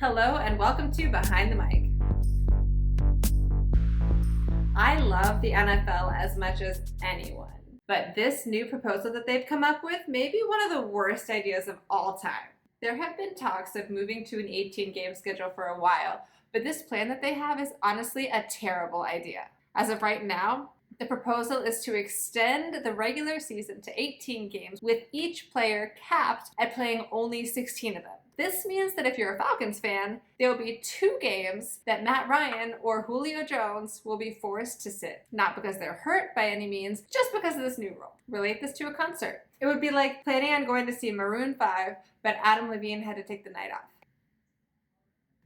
Hello and welcome to Behind the Mic. I love the NFL as much as anyone, but this new proposal that they've come up with may be one of the worst ideas of all time. There have been talks of moving to an 18-game schedule for a while, but this plan that they have is honestly a terrible idea. As of right now, the proposal is to extend the regular season to 18 games, with each player capped at playing only 16 of them. This means that if you're a Falcons fan, there will be 2 games that Matt Ryan or Julio Jones will be forced to sit. Not because they're hurt by any means, just because of this new rule. Relate this to a concert. It would be like planning on going to see Maroon 5, but Adam Levine had to take the night off.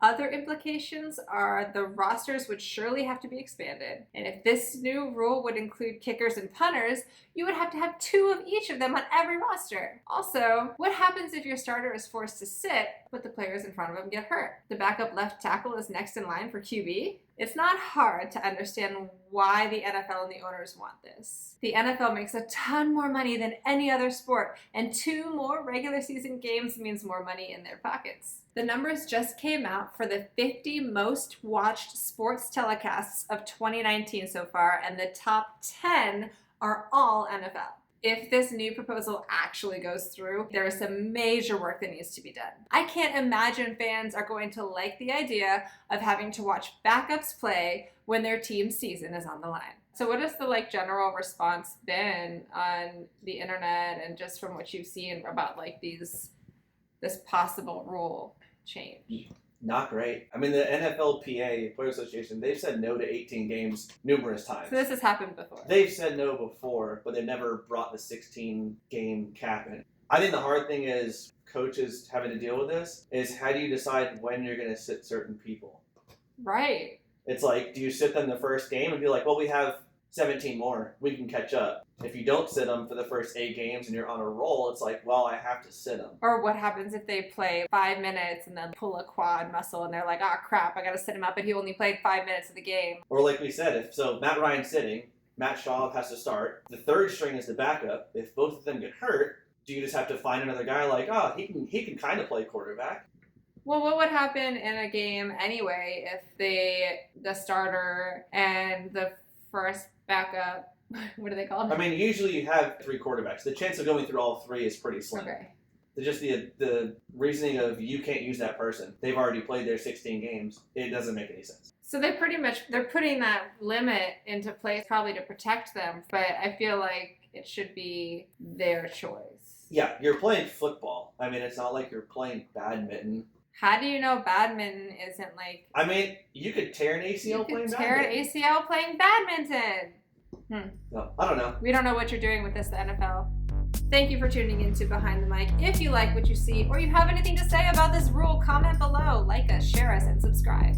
Other implications are the rosters would surely have to be expanded, and if this new rule would include kickers and punters, you would have to have 2 of each of them on every roster. Also, what happens if your starter is forced to sit, but the players in front of him get hurt? The backup left tackle is next in line for QB? It's not hard to understand why the NFL and the owners want this. The NFL makes a ton more money than any other sport, and 2 more regular season games means more money in their pockets. The numbers just came out for the 50 most watched sports telecasts of 2019 so far, and the top 10 are all NFL. If this new proposal actually goes through, there is some major work that needs to be done. I can't imagine fans are going to like the idea of having to watch backups play when their team's season is on the line. So what has the general response been on the internet and just from what you've seen about this possible rule change? Not great. I mean, the NFLPA, Player Association, they've said no to 18 games numerous times. So this has happened before. They've said no before, but they've never brought the 16-game cap in. I think the hard thing is coaches having to deal with this is how do you decide when you're going to sit certain people? Right. It's like, do you sit them the first game and be like, well, we have 17 more. We can catch up. If you don't sit them for the first 8 games and you're on a roll, it's like, well, I have to sit them. Or what happens if they play 5 minutes and then pull a quad muscle and they're like, oh crap, I got to sit him up, but he only played 5 minutes of the game. Or like we said, if Matt Ryan's sitting, Matt Schaub has to start. The third string is the backup. If both of them get hurt, do you just have to find another guy like, he can kind of play quarterback? Well, what would happen in a game anyway if the starter and the first backup, what are they called? I mean, usually you have 3 quarterbacks. The chance of going through all 3 is pretty slim. Okay. Just the reasoning of you can't use that person. They've already played their 16 games. It doesn't make any sense. So they're putting that limit into place probably to protect them, but I feel like it should be their choice. Yeah, you're playing football. I mean, it's not like you're playing badminton. How do you know badminton isn't I mean, you could tear an ACL playing badminton. You could tear an ACL playing badminton. No, I don't know. We don't know what you're doing with this, the NFL. Thank you for tuning in to Behind the Mic. If you like what you see or you have anything to say about this rule, comment below, like us, share us, and subscribe.